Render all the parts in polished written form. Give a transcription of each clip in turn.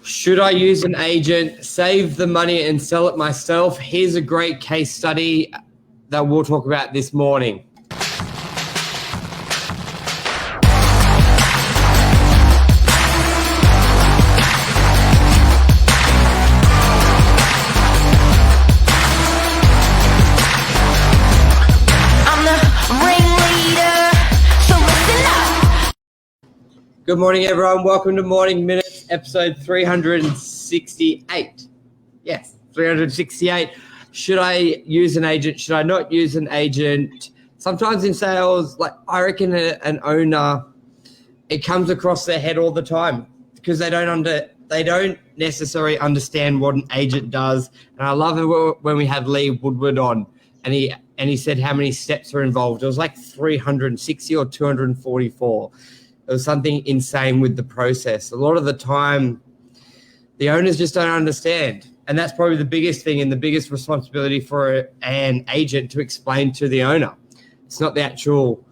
Should I use an agent, save the money and sell it myself? Here's a great case study that we'll talk about this morning. Good morning, everyone. Welcome to Morning Minutes, episode 368. Yes, 368. Should I use an agent? Should I not use an agent? Sometimes in sales, like I reckon an owner, it comes across their head all the time because they don't necessarily understand what an agent does. And I love it when we had Lee Woodward on and he said how many steps are involved. It was like 360 or 244. It was something insane with the process. A lot of the time, the owners just don't understand. And that's probably the biggest thing and the biggest responsibility for an agent to explain to the owner. It's not the actual,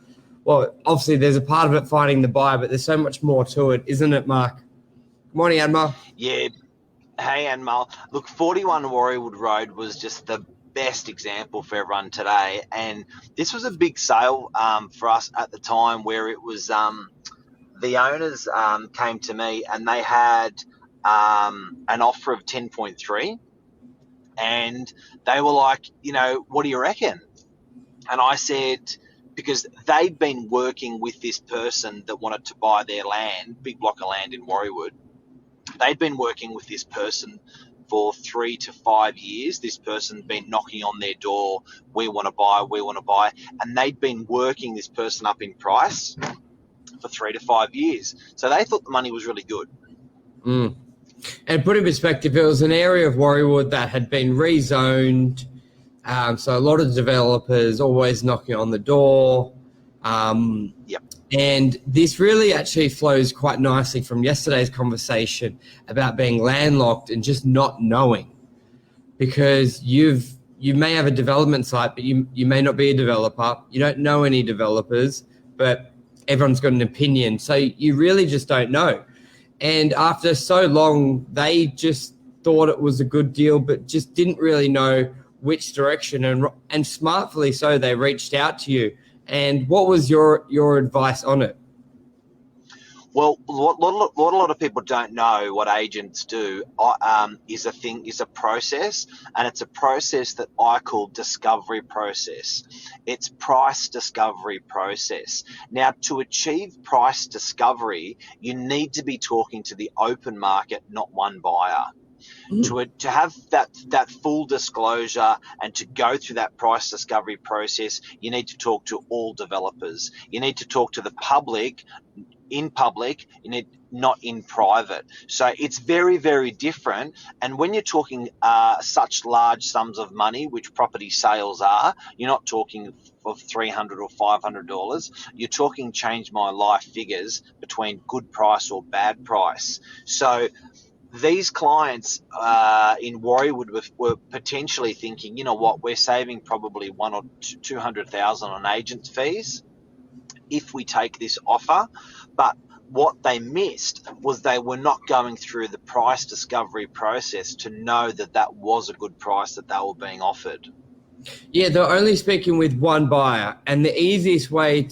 well, obviously there's a part of it finding the buyer, but there's so much more to it, isn't it, Mark? Good morning, Anmar. Yeah. Hey, Anmar. Look, 41 Warriewood Road was just the best example for everyone today. And this was a big sale for us at the time where it was... the owners came to me and they had an offer of 10.3 and they were like, what do you reckon? And I said, because they'd been working with this person that wanted to buy their land, big block of land in Warriewood. They'd been working with this person for 3 to 5 years. This person's been knocking on their door, we want to buy. And they'd been working this person up in price for 3 to 5 years. So they thought the money was really good. And put in perspective, it was an area of Warriewood that had been rezoned. So a lot of developers always knocking on the door. Yep. And this really actually flows quite nicely from yesterday's conversation about being landlocked and just not knowing. Because you may have a development site, but you may not be a developer. You don't know any developers, but everyone's got an opinion. So you really just don't know. And after so long, they just thought it was a good deal, but just didn't really know which direction. And smartly so, they reached out to you. And what was your advice on it? Well, what a lot of people don't know what agents do is a process, and it's a process that I call discovery process. It's price discovery process. Now, to achieve price discovery, you need to be talking to the open market, not one buyer. To have that full disclosure and to go through that price discovery process, you need to talk to all developers. You need to talk to the public, in public, not in private. So it's very, very different. And when you're talking such large sums of money, which property sales are, you're not talking of $300 or $500. You're talking change my life figures between good price or bad price. So these clients in Warriewood were potentially thinking, you know what, we're saving probably $100,000 or $200,000 on agent fees if we take this offer. But what they missed was they were not going through the price discovery process to know that that was a good price that they were being offered. Yeah, they're only speaking with one buyer. And the easiest way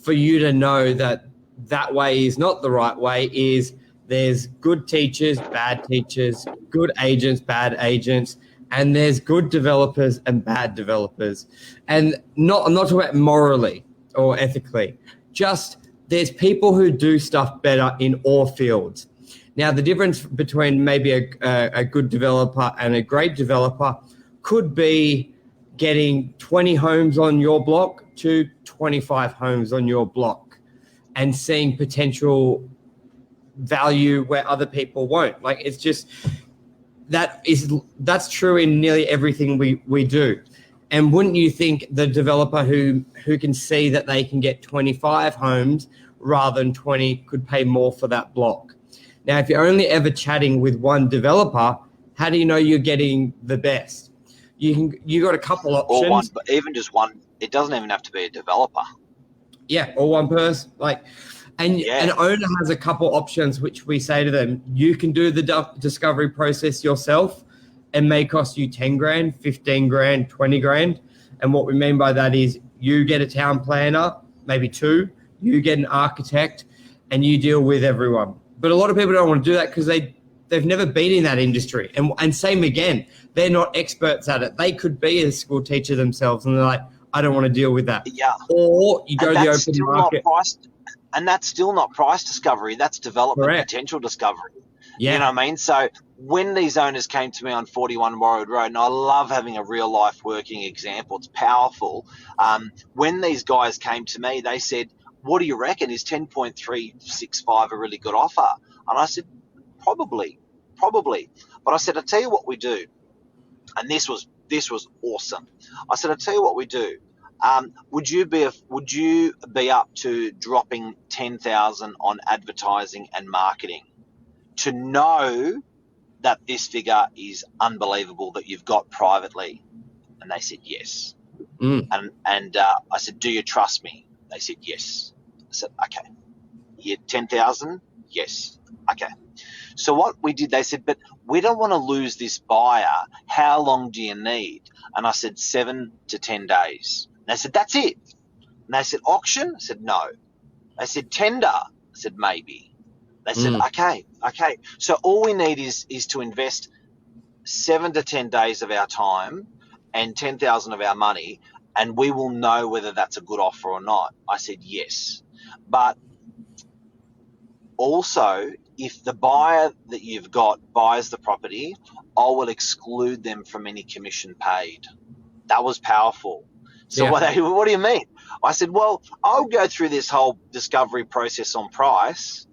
for you to know that way is not the right way is there's good teachers, bad teachers, good agents, bad agents, and there's good developers and bad developers. And I'm not talking about morally or ethically, just there's people who do stuff better in all fields. Now, the difference between maybe a good developer and a great developer could be getting 20 homes on your block to 25 homes on your block and seeing potential value where other people won't. Like, it's just that's true in nearly everything we do. And wouldn't you think the developer who can see that they can get 25 homes rather than 20 could pay more for that block? Now, if you're only ever chatting with one developer, how do you know you're getting the best? You got a couple options. Or one, but even just one. It doesn't even have to be a developer. Yeah, or one person. Like, And Yeah. an owner has a couple options, which we say to them, you can do the discovery process yourself and may cost you 10 grand, 15 grand, 20 grand. And what we mean by that is you get a town planner, maybe two, you get an architect, and you deal with everyone. But a lot of people don't want to do that because they've never been in that industry. And same again, they're not experts at it. They could be a school teacher themselves and they're like, I don't want to deal with that. Yeah. Or you go to the open market. And that's still not price discovery. That's development potential discovery. Yeah. You know what I mean? So when these owners came to me on 41 Warroad Road, and I love having a real life working example, it's powerful. When these guys came to me, they said, what do you reckon? Is 10.365 a really good offer? And I said, probably. But I said, I'll tell you what we do. And this was awesome. I said, I'll tell you what we do. Would you be up to dropping 10,000 on advertising and marketing to know that this figure is unbelievable that you've got privately? And they said yes. And I said, do you trust me? They said yes. I said, okay. Yeah, 10,000? Yes. Okay. So what we did, they said, but we don't want to lose this buyer. How long do you need? And I said, 7 to 10 days. And they said, that's it. And they said, auction? I said, no. They said, tender? I said, maybe. They said, okay. So all we need is to invest 7 to 10 days of our time and 10,000 of our money, and we will know whether that's a good offer or not. I said, yes. But also, if the buyer that you've got buys the property, I will exclude them from any commission paid. That was powerful. So what do you mean? I said, well, I'll go through this whole discovery process on price.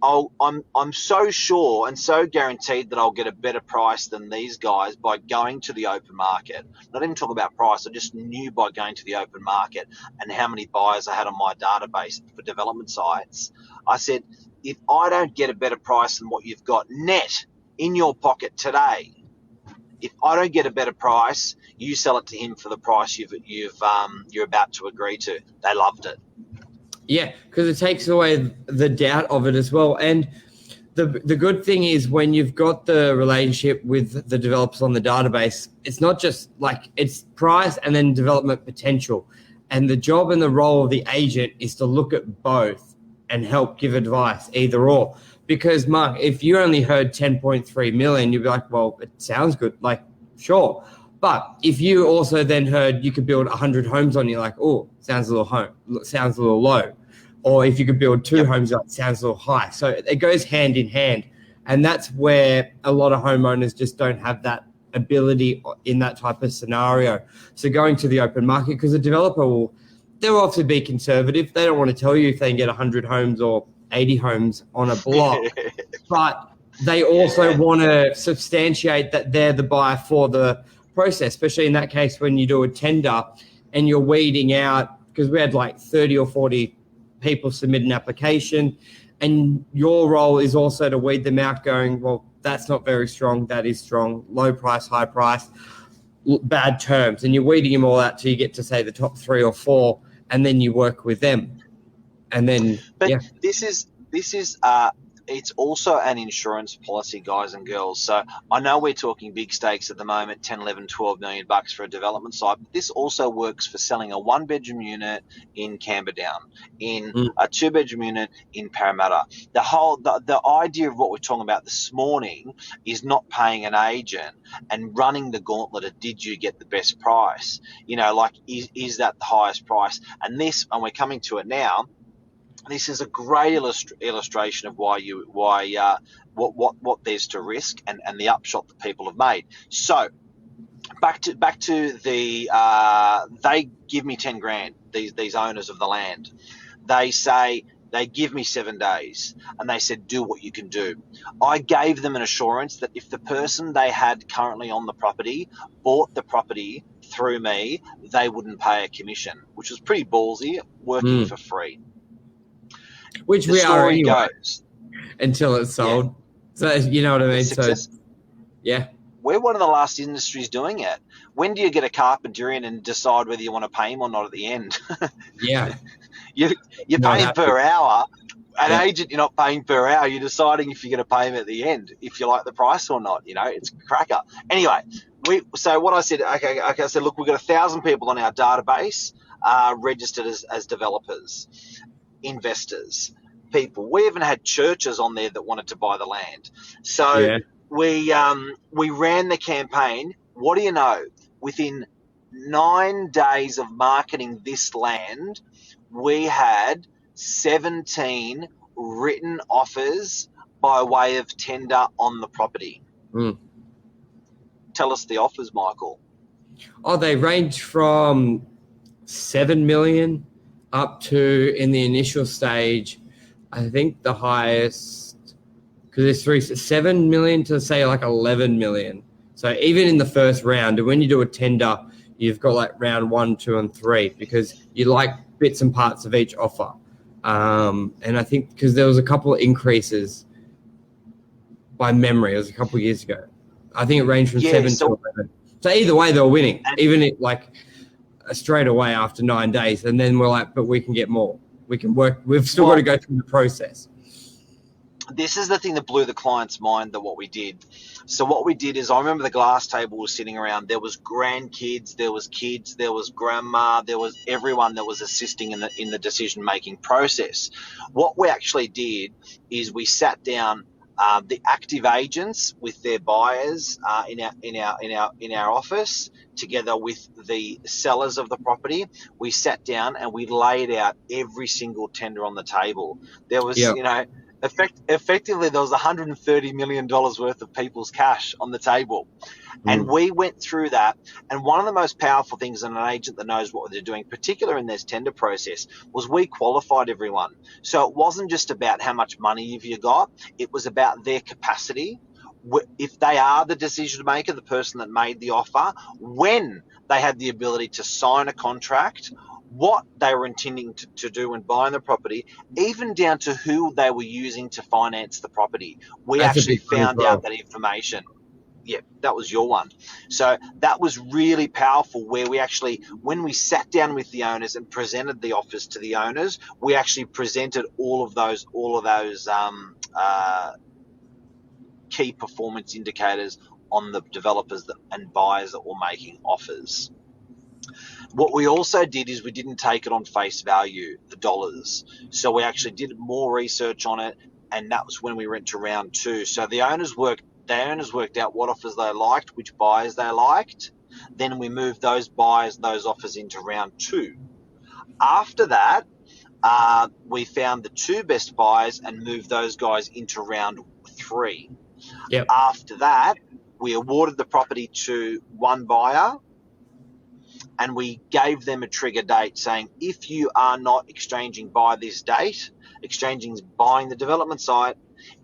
I'm so sure and so guaranteed that I'll get a better price than these guys by going to the open market. Not even talk about price. I just knew by going to the open market and how many buyers I had on my database for development sites. I said, if I don't get a better price than what you've got net in your pocket today, if I don't get a better price, you sell it to him for the price you're about to agree to. They loved it. Yeah, because it takes away the doubt of it as well. And the good thing is when you've got the relationship with the developers on the database, it's not just like it's price and then development potential. And the job and the role of the agent is to look at both and help give advice, either or. Because, Mark, if you only heard 10.3 million, you'd be like, well, it sounds good. Like, sure. But if you also then heard you could build 100 homes on, you're like, oh, sounds a little low. Or if you could build 2 homes, it sounds a little high. So it goes hand in hand. And that's where a lot of homeowners just don't have that ability in that type of scenario. So going to the open market, because the developer they'll obviously be conservative. They don't want to tell you if they can get 100 homes or 80 homes on a block. But they also want to substantiate that they're the buyer for the process, especially in that case when you do a tender and you're weeding out, because we had like 30 or 40 people submit an application, and your role is also to weed them out going, well, that's not very strong, that is strong, low price, high price, bad terms, and you're weeding them all out till you get to say the top 3 or 4, and then you work with them. And then this is it's also an insurance policy, guys and girls. So I know we're talking big stakes at the moment, 10, 11, 12 million bucks for a development site. But this also works for selling a 1-bedroom unit in Camberdown, in a 2-bedroom unit in Parramatta. The idea of what we're talking about this morning is not paying an agent and running the gauntlet of did you get the best price? You know, like is that the highest price? And we're coming to it now. This is a great illustration of what there's to risk and the upshot that people have made. So back to the they give me 10 grand, these owners of the land. They say they give me 7 days and they said do what you can do. I gave them an assurance that if the person they had currently on the property bought the property through me, they wouldn't pay a commission, which was pretty ballsy, working for free. Which we are anyway, until it's sold. Yeah. So you know what I mean? So, yeah. We're one of the last industries doing it. When do you get a carpenter in and decide whether you want to pay him or not at the end? Yeah. You're Not paying happy. per hour. An Yeah. agent, you're not paying per hour. You're deciding if you're going to pay them at the end, if you like the price or not. It's a cracker. Anyway, so what I said, okay, I said, look, we've got 1,000 people on our database registered as developers, investors, people. We even had churches on there that wanted to buy the land. So Yeah. we ran the campaign. What do you know? Within 9 days of marketing this land, we had 17 written offers by way of tender on the property. Mm. Tell us the offers, Michael. Oh, they range from 7 million up to, in the initial stage, I think the highest, because there's 7 million to say like 11 million. So even in the first round, and when you do a tender, you've got like round 1, 2, and 3, because you like bits and parts of each offer. And I think because there was a couple of increases by memory, it was a couple of years ago. I think it ranged from 7 to 11. So either way, they were winning, even it like straight away after 9 days. And then we're like, but we can get more. We can work. We've still got to go through the process. This is the thing that blew the client's mind, that what we did. So what we did is, I remember the glass table was sitting around. There was grandkids, there was kids, there was grandma, there was everyone that was assisting in the decision-making process. What we actually did is we sat down the active agents with their buyers in our office, together with the sellers of the property. We sat down and we laid out every single tender on the table. There was, effectively, there was $130 million worth of people's cash on the table. And we went through that. And one of the most powerful things in an agent that knows what they're doing, particularly in this tender process, was we qualified everyone. So it wasn't just about how much money have you got. It was about their capacity. If they are the decision maker, the person that made the offer, when they had the ability to sign a contract, what they were intending to do when buying the property, even down to who they were using to finance the property. We actually found out that information. Yeah, that was your one. So that was really powerful, where we actually, when we sat down with the owners and presented the offers to the owners, we actually presented all of those key performance indicators on the developers and buyers that were making offers. What we also did is we didn't take it on face value, the dollars. So we actually did more research on it, and that was when we went to round 2. So the owners worked out what offers they liked, which buyers they liked. Then we moved those buyers, those offers into round 2. After that, we found the 2 best buyers and moved those guys into round 3. Yep. After that, we awarded the property to one buyer, and we gave them a trigger date saying, if you are not exchanging by this date, exchanging is buying the development site,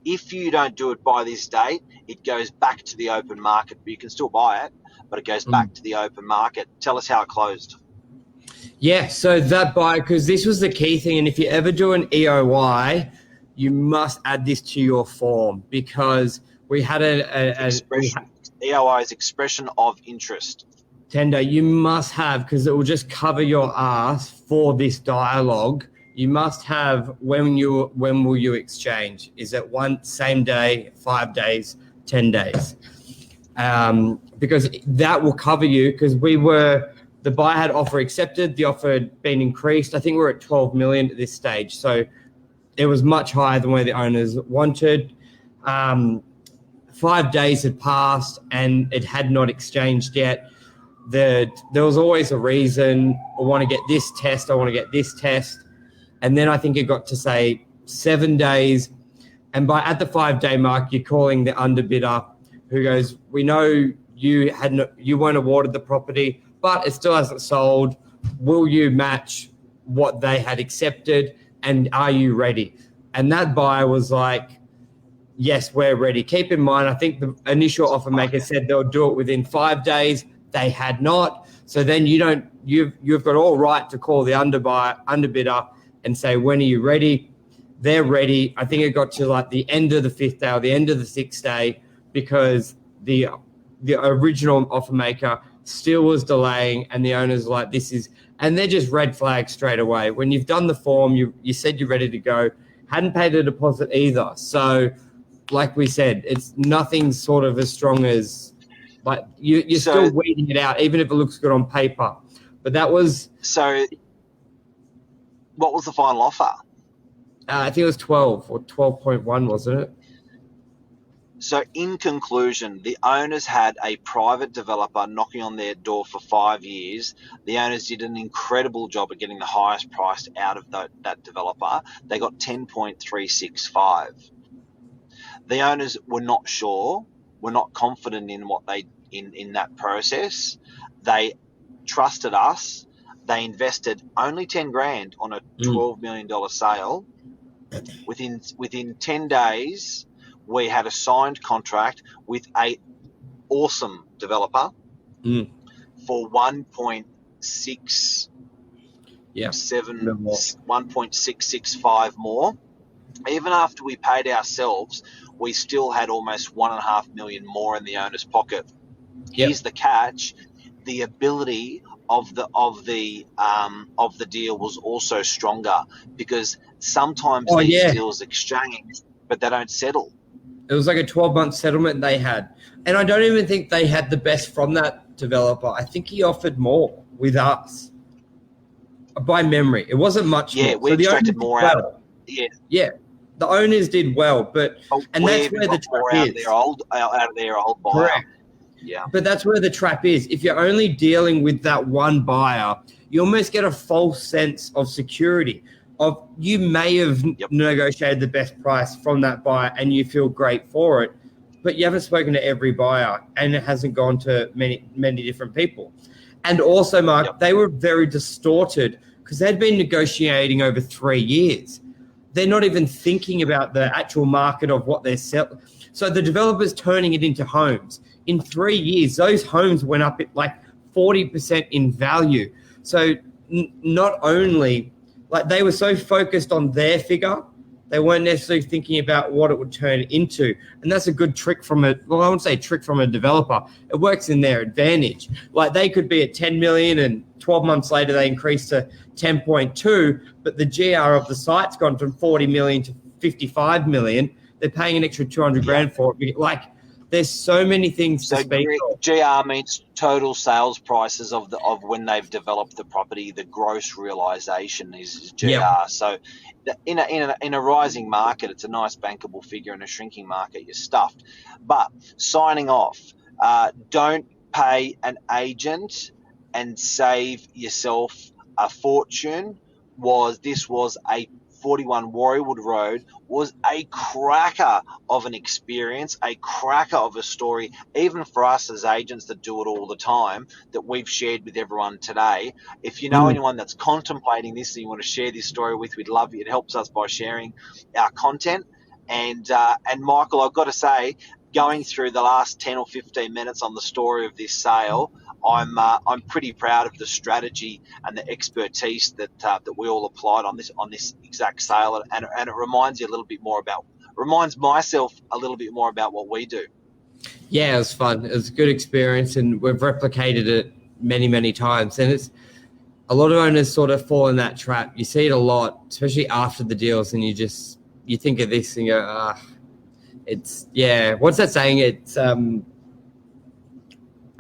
if you don't do it by this date, it goes back to the open market. You can still buy it, but it goes back to the open market. Tell us how it closed. Yeah, so that buyer, because this was the key thing, and if you ever do an EOY, you must add this to your form, because we had EOY is expression of interest. Tender, you must have, because it will just cover your ass for this dialogue. You must have when will you exchange? Is it same day, 5 days, 10 days? Because that will cover you, because the buyer had offer accepted, the offer had been increased. I think we're at 12 million at this stage. So it was much higher than where the owners wanted. 5 days had passed and it had not exchanged yet. There was always a reason. I want to get this test. I want to get this test. And then I think it got to say 7 days. And at the 5 day mark, you're calling the underbidder who goes, we know you weren't awarded the property, but it still hasn't sold. Will you match what they had accepted? And are you ready? And that buyer was like, yes, we're ready. Keep in mind, I think the initial offer maker said they'll do it within 5 days. They had not. So then you've got all right to call the underbidder and say, when are you ready? They're ready. I think it got to like the end of the 5th day or the end of the 6th day, because the original offer maker still was delaying, and the owners were like, this is And they're just red flags straight away. When you've done the form, you said you're ready to go, hadn't paid a deposit either. So, like we said, it's nothing sort of as strong as, like, you're still weeding it out, even if it looks good on paper. But that was... So, what was the final offer? I think it was 12 or 12.1, wasn't it? So, in conclusion, the owners had a private developer knocking on their door for 5 years. The owners did an incredible job of getting the highest price out of that developer. They got 10.365. The owners were not sure, were not confident in what in that process. They trusted us. They invested only 10 grand on a $12 million sale. Within 10 days, we had a signed contract with a awesome developer for 1.665 more. Even after we paid ourselves, we still had almost $1.5 million more in the owner's pocket. Here's the catch: the ability of the deal was also stronger, because sometimes these deals exchange, but they don't settle. It was like a 12-month settlement they had. And I don't even think they had the best from that developer. I think he offered more with us. By memory. It wasn't much more. We extracted more out of it. Yeah. The owners did well, and that's where the trap is. Out of their old buyer. Correct. Yeah. But that's where the trap is. If you're only dealing with that one buyer, you almost get a false sense of security. Of you may have negotiated the best price from that buyer and you feel great for it, but you haven't spoken to every buyer and it hasn't gone to many different people. And also, Mark, they were very distorted because they'd been negotiating over 3 years. They're not even thinking about the actual market of what they're selling. So the developer's turning it into homes. In 3 years, those homes went up at like 40% in value. So not only... like, they were so focused on their figure, they weren't necessarily thinking about what it would turn into. And that's a good trick from I wouldn't say trick from a developer. It works in their advantage. Like, they could be at 10 million and 12 months later they increase to 10.2, but the GR of the site's gone from 40 million to 55 million. They're paying an extra 200 grand for it. Like, there's so many things to speak of. GR means total sales prices of when they've developed the property. The gross realization is GR. Yep. So in a rising market, it's a nice bankable figure. In a shrinking market, you're stuffed. But signing off, don't pay an agent and save yourself a fortune. This was a 41 Warriewood Road, was a cracker of an experience, a cracker of a story, even for us as agents that do it all the time, that we've shared with everyone today. If you know anyone that's contemplating this and you want to share this story with, we'd love you. It helps us by sharing our content. And Michael, I've got to say, going through the last 10 or 15 minutes on the story of this sale, I'm pretty proud of the strategy and the expertise that we all applied on this exact sale, and it reminds myself a little bit more about what we do. Yeah, it was fun. It was a good experience, and we've replicated it many times. And it's a lot of owners sort of fall in that trap. You see it a lot, especially after the deals, and you think of this and go, what's that saying? It's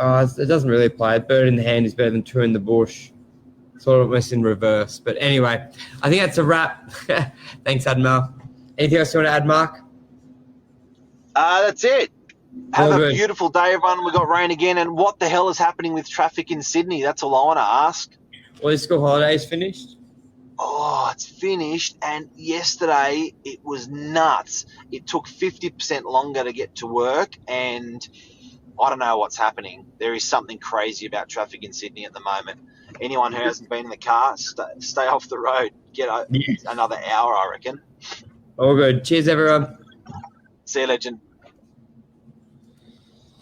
it doesn't really apply. A bird in the hand is better than two in the bush. Sort of almost in reverse. But anyway, I think that's a wrap. Thanks, Admar. Anything else you want to add, Mark? That's it. Have a beautiful day, everyone. We got rain again. And what the hell is happening with traffic in Sydney? That's all I want to ask. Well, the school holidays finished? Oh, it's finished. And yesterday it was nuts. It took 50% longer to get to work, and I don't know what's happening. There is something crazy about traffic in Sydney at the moment. Anyone who hasn't been in the car, stay off the road. Get another hour, I reckon. All good. Cheers, everyone. See you, legend.